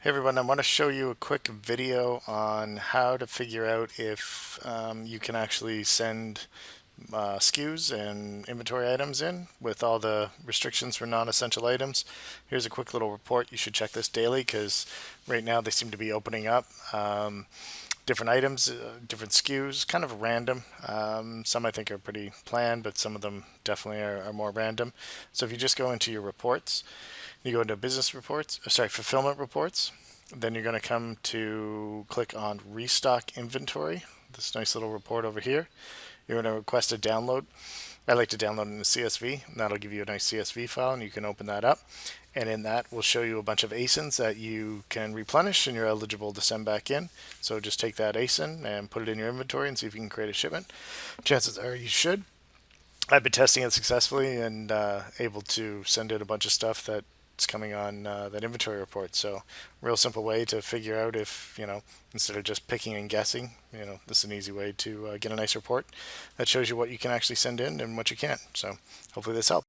Hey everyone, I want to show you a quick video on how to figure out if you can actually send SKUs and inventory items in with all the restrictions for non-essential items. Here's a quick little report. You should check this daily because right now they seem to be opening up. Different items, different SKUs, kind of random. Some I think are pretty planned, but some of them definitely are more random. So if you just go into your reports, you go into business reports, sorry, fulfillment reports, then you're going to come to click on restock inventory, this nice little report over here. You're going to request a download. I like to download in a CSV, and that'll give you a nice CSV file, and you can open that up. And in that, we'll show you a bunch of ASINs that you can replenish and you're eligible to send back in. So just take that ASIN and put it in your inventory and see if you can create a shipment. Chances are you should. I've been testing it successfully and able to send in a bunch of stuff that's coming on that inventory report. So real simple way to figure out if, instead of just picking and guessing, this is an easy way to get a nice report that shows you what you can actually send in and what you can't. So hopefully this helps.